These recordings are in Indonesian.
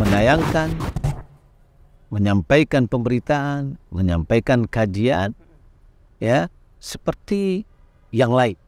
menayangkan, menyampaikan pemberitaan, menyampaikan kajian, ya, seperti yang lain.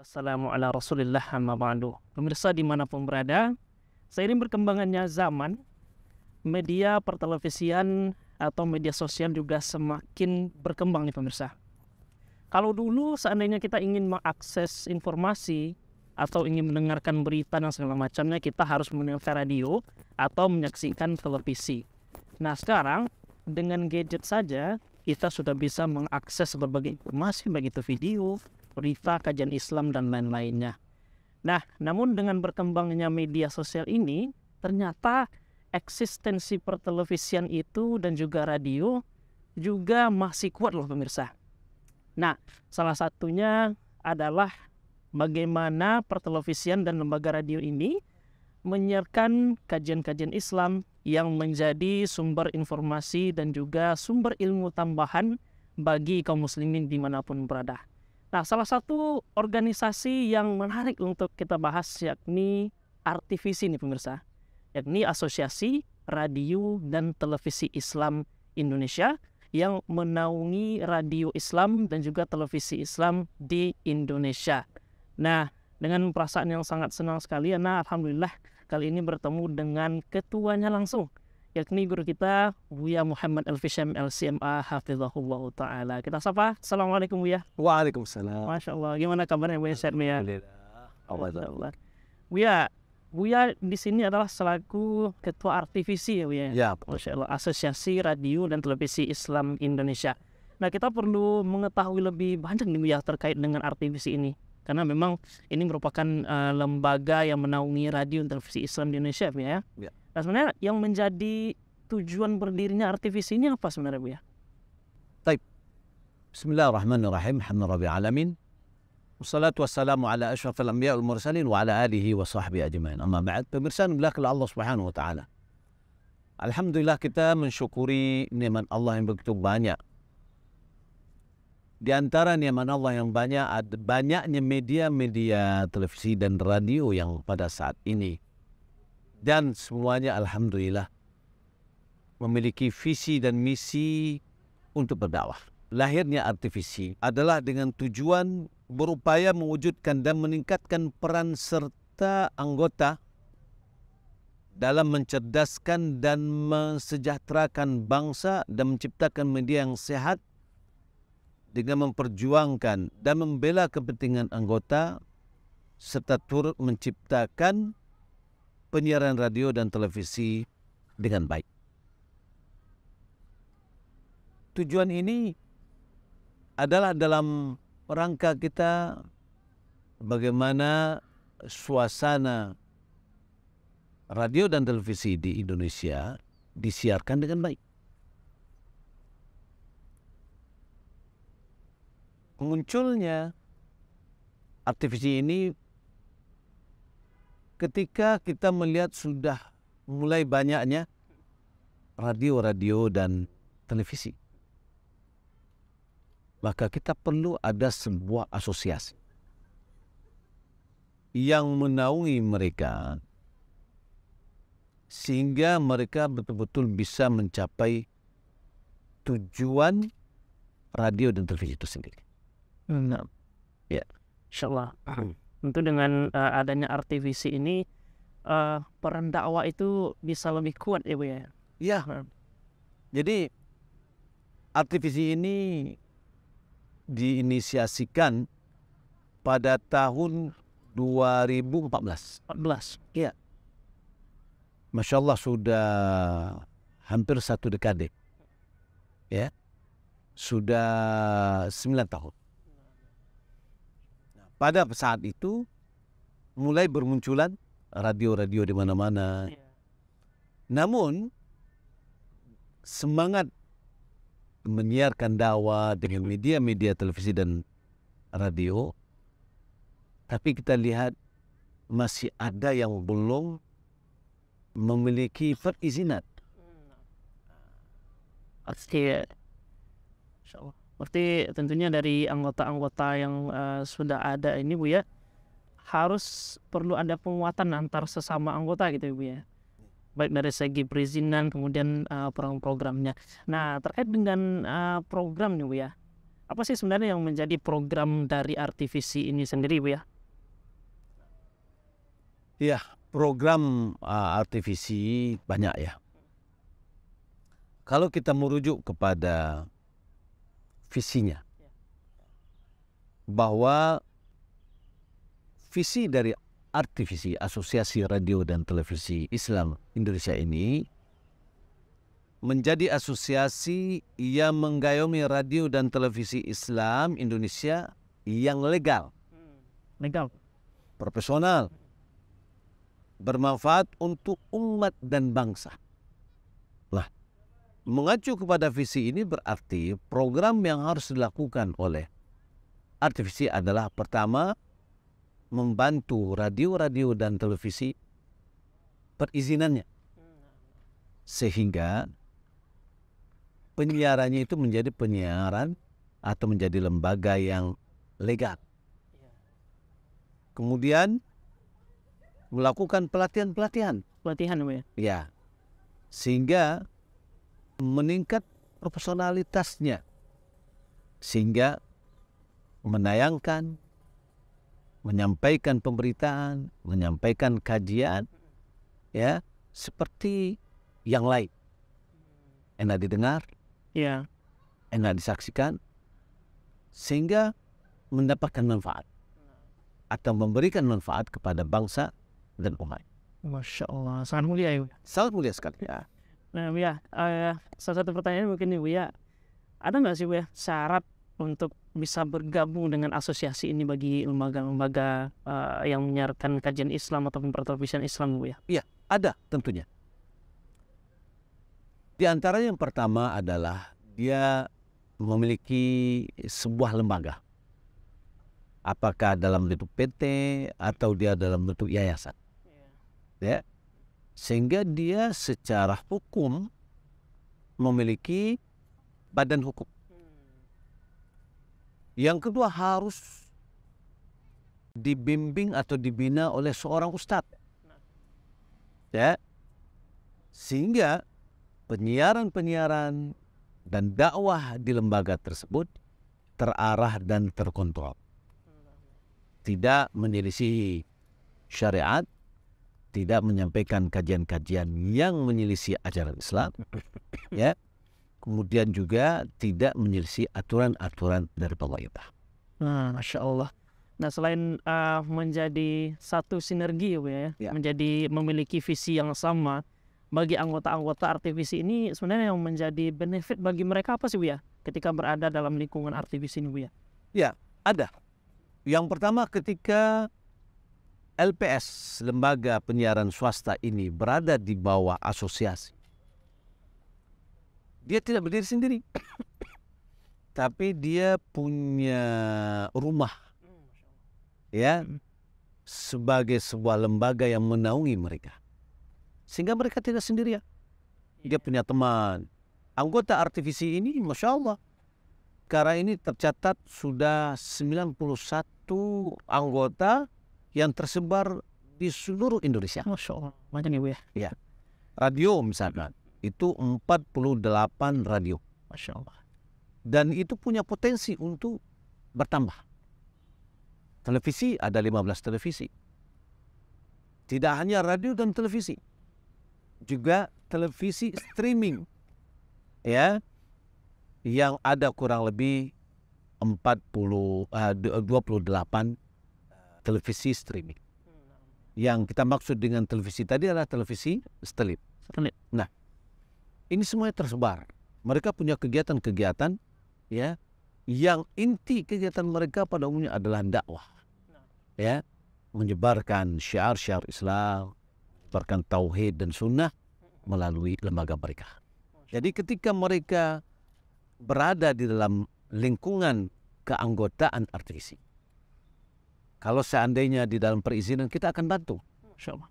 Assalamualaikum warahmatullahi wabarakatuh. Pemirsa dimanapun berada, seiring berkembangannya zaman, media pertelevisian atau media sosial juga semakin berkembang nih pemirsa. Kalau dulu seandainya kita ingin mengakses informasi atau ingin mendengarkan berita dan segala macamnya, kita harus mendengarkan radio atau menyaksikan televisi. Nah sekarang dengan gadget saja kita sudah bisa mengakses berbagai informasi, baik itu video, berita, kajian Islam, dan lain-lainnya. Nah, namun dengan berkembangnya media sosial ini, ternyata eksistensi pertelevisian itu dan juga radio juga masih kuat loh pemirsa. Nah, salah satunya adalah bagaimana pertelevisian dan lembaga radio ini menyiarkan kajian-kajian Islam yang menjadi sumber informasi dan juga sumber ilmu tambahan bagi kaum muslimin dimanapun berada. Nah, salah satu organisasi yang menarik untuk kita bahas yakni RTVC nih pemirsa, yakni Asosiasi Radio dan Televisi Islam Indonesia yang menaungi radio Islam dan juga televisi Islam di Indonesia. Nah, dengan perasaan yang sangat senang sekali, alhamdulillah kali ini bertemu dengan ketuanya langsung, yakni guru kita Buya Muhammad Al-Fisham LCMA hafizahullah ta'ala. Kita sapa. Assalamualaikum Buya. Waalaikumsalam. Masya Allah, gimana kabarnya Buya? Sehat ya? Alhamdulillah. Buya di sini adalah selaku ketua RTVC ya Buya. Ya. Masya Allah, Asosiasi Radio dan Televisi Islam Indonesia. Nah, kita perlu mengetahui lebih banyak nih Buya terkait dengan RTVC ini, karena memang ini merupakan lembaga yang menaungi radio dan televisi Islam di Indonesia ya. Ya. Nah, sebenarnya yang menjadi tujuan berdirinya RTVC ini apa sebenarnya Bu ya? Baik. Bismillahirrahmanirrahim. Alhamdulillahirabbil alamin. Wassalatu wassalamu ala asyrafil anbiya wal mursalin wa ala alihi wa sahbihi ajmain. Amma ba'd. Pemirsa belakang Allah Subhanahu wa taala. Alhamdulillah kita mensyukuri nikmat Allah yang begitu banyak. Di antara nikmat Allah yang banyak, ada banyaknya media-media televisi dan radio yang pada saat ini, dan semuanya alhamdulillah memiliki visi dan misi untuk berdakwah. Lahirnya RTVC adalah dengan tujuan berupaya mewujudkan dan meningkatkan peran serta anggota dalam mencerdaskan dan mensejahterakan bangsa dan menciptakan media yang sehat dengan memperjuangkan dan membela kepentingan anggota serta turut menciptakan penyiaran radio dan televisi dengan baik. Tujuan ini adalah dalam rangka kita bagaimana suasana radio dan televisi di Indonesia disiarkan dengan baik. Munculnya RTVC ini ketika kita melihat sudah mulai banyaknya radio dan televisi, maka kita perlu ada sebuah asosiasi yang menaungi mereka sehingga mereka betul-betul bisa mencapai tujuan radio dan televisi itu sendiri. Nah, ya, insyaallah. Tentu dengan adanya RTVC ini peran dakwah itu bisa lebih kuat ya Bu ya. Ya. Jadi RTVC ini diinisiasikan pada tahun 2014. 14. Ya. Masya Allah sudah hampir 1 dekade. Ya. Sudah 9 tahun. Pada saat itu mulai bermunculan radio-radio di mana-mana. Namun semangat menyiarkan dakwah dengan media-media televisi dan radio, tapi kita lihat masih ada yang belum memiliki perizinan. Berarti tentunya dari anggota-anggota yang sudah ada ini Bu ya, harus perlu ada penguatan antar sesama anggota gitu Bu ya. baik dari segi perizinan kemudian program-programnya. Nah, terkait dengan program nih Bu ya, apa sih sebenarnya yang menjadi program dari RTVC ini sendiri Bu ya? Ya, program RTVC banyak ya. Kalau kita merujuk kepada visinya, bahwa visi dari RTVC, Asosiasi Radio dan Televisi Islam Indonesia ini, menjadi asosiasi yang mengayomi radio dan televisi Islam Indonesia yang legal, Legal. profesional, bermanfaat untuk umat dan bangsa. Nah, mengacu kepada visi ini berarti program yang harus dilakukan oleh RTVC adalah pertama, membantu radio-radio dan televisi perizinannya, sehingga penyiarannya itu menjadi penyiaran atau menjadi lembaga yang legal. Kemudian melakukan pelatihan-pelatihan, Pelatihan Bu ya? ya, sehingga meningkat profesionalitasnya, sehingga menayangkan, menyampaikan pemberitaan, menyampaikan kajian, ya, seperti yang lain. Enak didengar, Iya. enak disaksikan, sehingga mendapatkan manfaat atau memberikan manfaat kepada bangsa dan umat. Masya Allah, sangat mulia ya Bu. Sangat mulia sekali. Ya. Nah Bu ya, salah satu pertanyaan mungkin nih Bu ya, ada nggak sih Bu ya syarat untuk bisa bergabung dengan asosiasi ini bagi lembaga-lembaga yang menyiarkan kajian Islam ataupun pertelevisian Islam Bu ya? Iya, ada tentunya. Di antara yang pertama adalah dia memiliki sebuah lembaga. Apakah dalam bentuk PT atau dia dalam bentuk yayasan. Ya. Sehingga dia secara hukum memiliki badan hukum. Yang kedua, harus dibimbing atau dibina oleh seorang ustadz. Ya. Sehingga penyiaran-penyiaran dan dakwah di lembaga tersebut terarah dan terkontrol. Tidak menyelisihi syariat, tidak menyampaikan kajian-kajian yang menyelisih ajaran Islam, ya. Kemudian juga tidak menyelisih aturan-aturan dari pemerintah. Nah, Masya Allah. Nah, selain menjadi satu sinergi ya, Ya. menjadi memiliki visi yang sama, bagi anggota-anggota RTVC ini sebenarnya yang menjadi benefit bagi mereka apa sih Bu ya? Ketika berada dalam lingkungan RTVC ini Bu ya? Ya, ada. Yang pertama, ketika LPS, lembaga penyiaran swasta ini berada di bawah asosiasi, dia tidak berdiri sendiri, tapi dia punya rumah, ya, sebagai sebuah lembaga yang menaungi mereka, sehingga mereka tidak sendirian. Dia punya teman. Anggota RTVC ini, Masya Allah, sekarang ini tercatat sudah 91 anggota yang tersebar di seluruh Indonesia. Masya Allah, banyak ya Bu ya? Radio misalkan, itu 48 radio. Masya Allah. Dan itu punya potensi untuk bertambah. Televisi ada 15 televisi. Tidak hanya radio dan televisi, juga televisi streaming, ya, yang ada kurang lebih 28 televisi streaming. Yang kita maksud dengan televisi tadi adalah televisi satelit. Nah, ini semuanya tersebar. Mereka punya kegiatan-kegiatan, ya, yang inti kegiatan mereka pada umumnya adalah dakwah, ya, menyebarkan syiar-syiar Islam, menyebarkan tauhid dan sunnah melalui lembaga mereka. Jadi ketika mereka berada di dalam lingkungan keanggotaan RTVC, kalau seandainya di dalam perizinan, kita akan bantu. Masya Allah.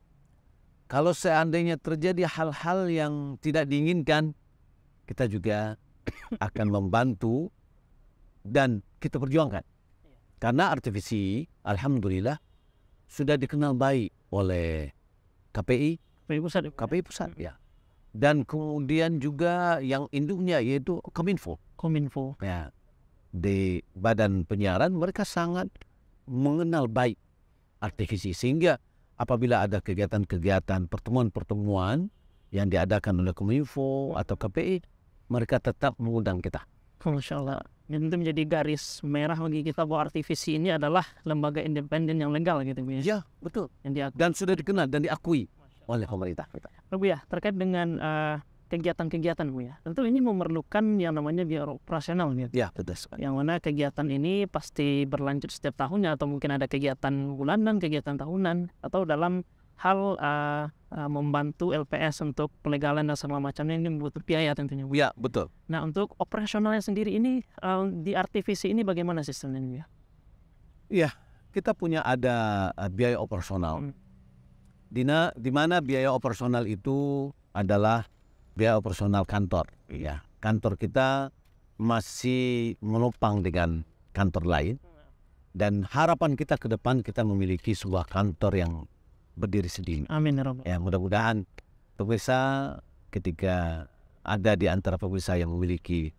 Kalau seandainya terjadi hal-hal yang tidak diinginkan, kita juga akan membantu dan kita perjuangkan. Karena RTVC, alhamdulillah, sudah dikenal baik oleh KPI, KPI pusat. KPI pusat ya. Dan kemudian juga yang induknya yaitu Kominfo. Ya. Di badan penyiaran mereka sangat mengenal baik artifisi, sehingga apabila ada kegiatan-kegiatan, pertemuan-pertemuan yang diadakan oleh Kominfo atau KPI, mereka tetap mengundang kita. Masya Allah. Itu menjadi garis merah bagi kita bahwa artifisi ini adalah lembaga independen yang legal gitu Bu ya. Ya, betul. Yang diakui. Dan sudah dikenal dan diakui oleh pemerintah. Bu ya, terkait dengan kegiatan-kegiatan Bu ya. Tentu ini memerlukan yang namanya biaya operasional gitu. Ya, betul sekali. Yang mana kegiatan ini pasti berlanjut setiap tahunnya, atau mungkin ada kegiatan bulanan, kegiatan tahunan, atau dalam hal membantu LPS untuk pelegalan dan segala macamnya, ini butuh biaya tentunya Bu. Ya, betul. Nah, untuk operasionalnya sendiri ini di artifisi ini bagaimana sistemnya Bu ya? Iya, kita punya ada biaya operasional. Di mana biaya operasional itu adalah biaya operasional kantor. Ya, kantor kita masih menopang dengan kantor lain, dan harapan kita ke depan kita memiliki sebuah kantor yang berdiri sendiri. Amin ya Rabbal. Ya, mudah-mudahan pemirsa, ketika ada di antara pemirsa yang memiliki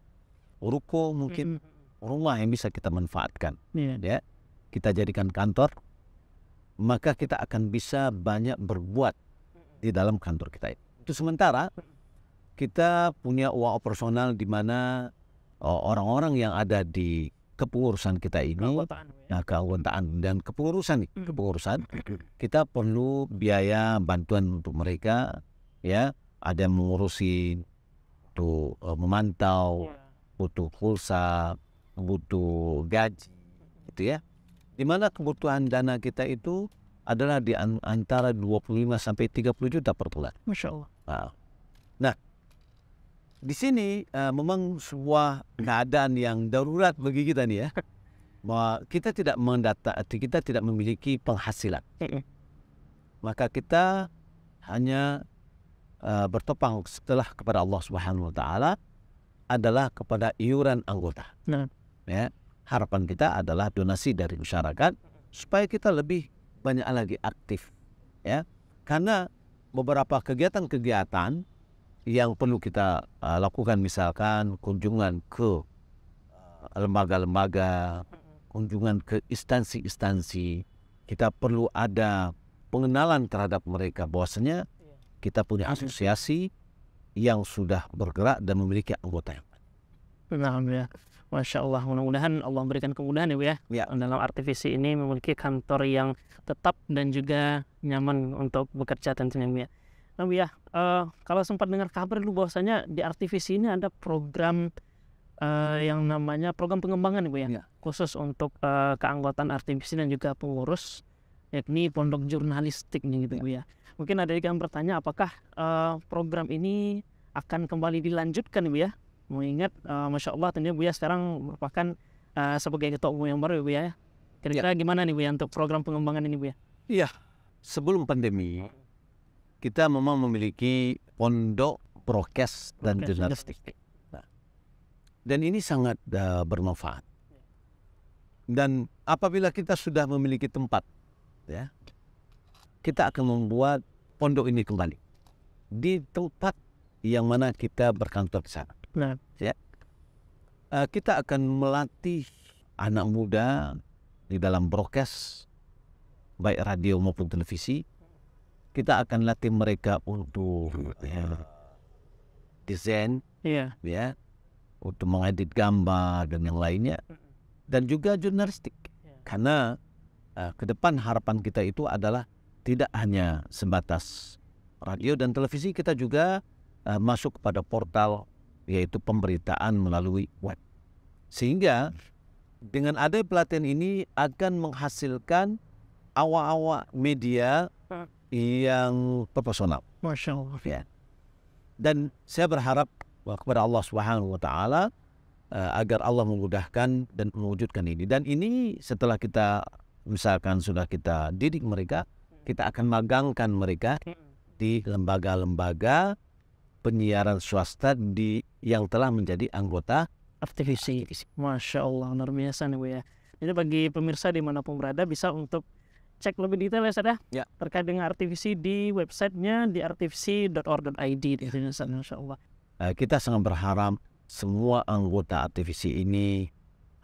ruko, mungkin rumah yang bisa kita manfaatkan, ya, kita jadikan kantor, maka kita akan bisa banyak berbuat di dalam kantor kita. Itu sementara kita punya uang operasional di mana orang-orang yang ada di kepengurusan kita ini, keanggotaan dan kepengurusan kita perlu biaya bantuan untuk mereka, ya. Ada yang mengurusi untuk memantau, butuh pulsa, butuh gaji, gitu ya. Di mana kebutuhan dana kita itu adalah di antara 25 sampai 30 juta per bulan. Masya Allah. Nah, di sini memang sebuah keadaan yang darurat bagi kita nih ya, bahwa kita tidak memiliki penghasilan, maka kita hanya bertopang setelah kepada Allah Subhanahu Wa Taala adalah kepada iuran anggota. Ya, harapan kita adalah donasi dari masyarakat supaya kita lebih banyak lagi aktif, ya, karena beberapa kegiatan-kegiatan yang perlu kita lakukan, misalkan kunjungan ke lembaga-lembaga, kunjungan ke instansi-instansi, kita perlu ada pengenalan terhadap mereka bahwasanya kita punya asosiasi yang sudah bergerak dan memiliki anggota yang banyak. Alhamdulillah. Masya Allah, mudah-mudahan Allah memberikan kemudahan ya Bu ya. Dalam artifisi ini memiliki kantor yang tetap dan juga nyaman untuk bekerja tentunya Bu ya. Nah Bu ya, kalau sempat dengar kabar dulu bahwasanya di artifisi ini ada program yang namanya program pengembangan Bu ya, khusus untuk keanggotaan artifisi dan juga pengurus, yakni pondok jurnalistik nih gitu Bu ya. Mungkin ada yang bertanya apakah program ini akan kembali dilanjutkan Bu ya, mengingat Masya Allah tentunya Bu ya sekarang merupakan sebagai ketua umum yang baru Bu ya. Kira-kira gimana nih Bu ya untuk program pengembangan ini Bu ya? Iya, sebelum pandemi kita memang memiliki pondok prokes dan jurnalistik. Dan ini sangat bermanfaat. Dan apabila kita sudah memiliki tempat, ya, kita akan membuat pondok ini kembali di tempat yang mana kita berkantor di sana. Ya. Kita akan melatih anak muda di dalam broadcast, baik radio maupun televisi. Kita akan latih mereka untuk desain, ya, untuk mengedit gambar dan yang lainnya, dan juga jurnalistik. Karena ke depan harapan kita itu adalah tidak hanya sebatas radio dan televisi, kita juga masuk kepada portal, yaitu pemberitaan melalui web. Sehingga dengan adanya pelatihan ini akan menghasilkan awak-awak media yang profesional. Masya Allah. Ya. Dan saya berharap kepada Allah Subhanahu Wa Taala agar Allah memudahkan dan mewujudkan ini. Dan ini setelah kita misalkan sudah kita didik mereka, kita akan magangkan mereka di lembaga-lembaga penyiaran swasta yang telah menjadi anggota artifisi. Masya Allah, luar biasa nih Bu ya. Jadi bagi pemirsa dimanapun berada bisa untuk cek lebih detail ya Ustaz ya, Ya. terkait dengan RTVC di websitenya di rtvc.org.id di sini Ustaz, Masya Allah. Kita sangat berharap semua anggota RTVC ini,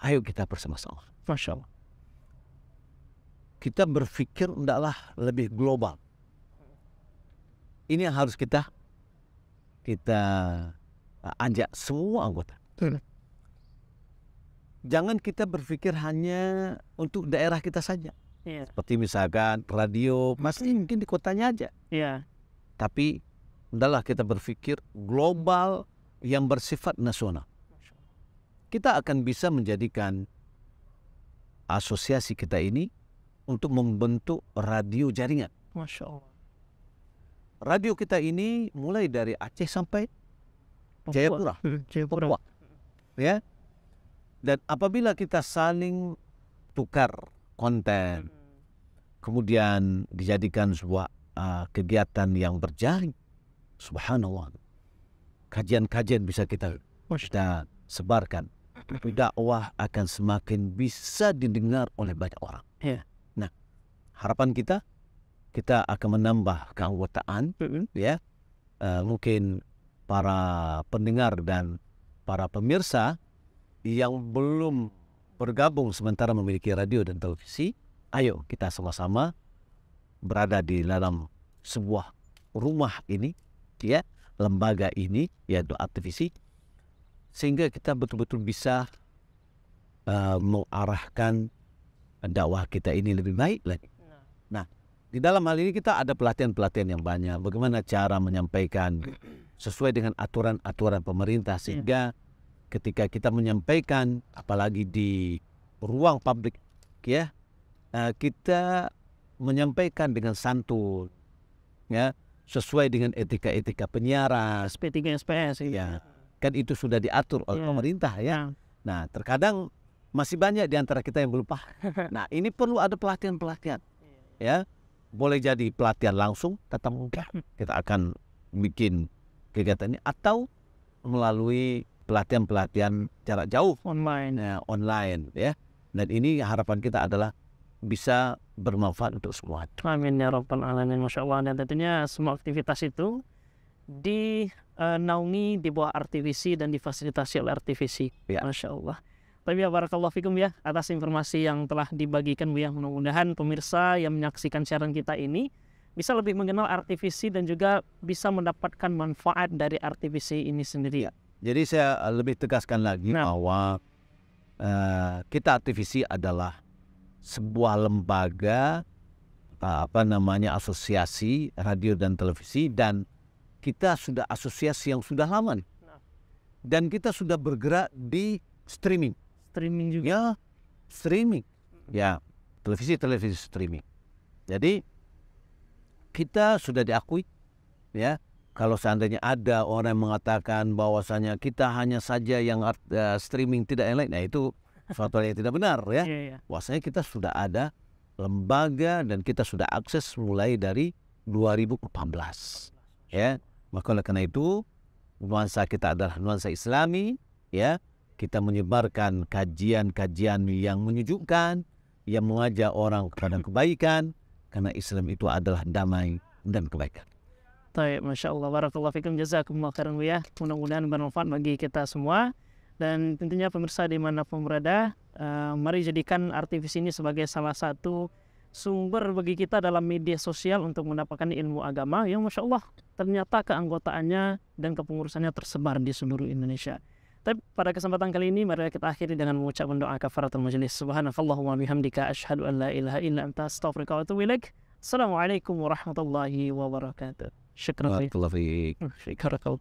ayo kita bersama-sama. Masya Allah. Kita berpikir hendaklah lebih global. Ini yang harus kita ajak semua anggota. Jangan kita berpikir hanya untuk daerah kita saja. Iya. Seperti misalkan radio, masih mungkin di kotanya aja. Iya. Tapi hendaklah kita berpikir global yang bersifat nasional. Kita akan bisa menjadikan asosiasi kita ini untuk membentuk radio jaringan. Masya Allah. Radio kita ini mulai dari Aceh sampai Jayapura. Jayapura. Papua. Ya. Dan apabila kita saling tukar konten, kemudian dijadikan sebuah kegiatan yang berjaring, subhanallah, kajian-kajian bisa kita sebarkan, dakwah akan semakin bisa didengar oleh banyak orang. Iya. Nah, harapan kita akan menambah keanggotaan, ya, mungkin para pendengar dan para pemirsa yang belum bergabung sementara memiliki radio dan televisi, ayo kita sama-sama berada di dalam sebuah rumah ini, ya, lembaga ini, yaitu RTVC, sehingga kita betul-betul bisa mengarahkan dakwah kita ini lebih baik lagi. Nah, di dalam hal ini kita ada pelatihan-pelatihan yang banyak. Bagaimana cara menyampaikan sesuai dengan aturan-aturan pemerintah, sehingga ketika kita menyampaikan, apalagi di ruang publik, ya, kita menyampaikan dengan santun, ya, sesuai dengan etika-etika penyiaran. SP3 SPS. Ya, kan itu sudah diatur oleh pemerintah, ya. Nah, terkadang masih banyak di antara kita yang belum paham. Nah, ini perlu ada pelatihan-pelatihan, ya. Boleh jadi pelatihan langsung tatap muka, kita akan bikin kegiatan ini, atau melalui pelatihan-pelatihan jarak jauh, online, ya. Dan ini harapan kita adalah bisa bermanfaat untuk semua. Amin ya rabbal alamin, Masya Allah. Dan tentunya semua aktivitas itu dinaungi di bawah RTVC dan difasilitasi oleh RTVC. Ya. Masya Allah. Tapi ya barakallahu fikum ya atas informasi yang telah dibagikan Bu ya. Mudah-mudahan pemirsa yang menyaksikan siaran kita ini bisa lebih mengenal RTVC dan juga bisa mendapatkan manfaat dari RTVC ini sendiri. Ya. Jadi saya lebih tegaskan lagi bahwa kita RTVC adalah sebuah lembaga, asosiasi radio dan televisi, dan kita sudah asosiasi yang sudah lama nih. Dan kita sudah bergerak di streaming juga. Ya, streaming. Ya, televisi streaming. Jadi kita sudah diakui, ya. Kalau seandainya ada orang yang mengatakan bahwasanya kita hanya saja yang streaming, tidak yang lain, nah itu suatu yang tidak benar, ya. Bahwasanya kita sudah ada lembaga dan kita sudah akses mulai dari 2014, ya. Maka oleh karena itu nuansa kita adalah nuansa Islami, ya. Kita menyebarkan kajian-kajian yang menyejukkan, yang mengajak orang kepada kebaikan, karena Islam itu adalah damai dan kebaikan. Baik, Masya Allah, barakallahu fikum, jazakumullah khairan Bu ya. Mudah-mudahan bermanfaat bagi kita semua. Dan tentunya pemirsa dimanapun berada, mari jadikan RTVC ini sebagai salah satu sumber bagi kita dalam media sosial untuk mendapatkan ilmu agama yang Masya Allah ternyata keanggotaannya dan kepengurusannya tersebar di seluruh Indonesia. Tapi pada kesempatan kali ini mari kita akhiri dengan mengucapkan doa kafaratul majelis. Subhanakallahumma bihamdika asyhadu an la ilaha illa anta astaghfiruka wa atubu ilaik. Assalamualaikum warahmatullahi wabarakatuh. Syukran. Barakallahu fiik. Syukran.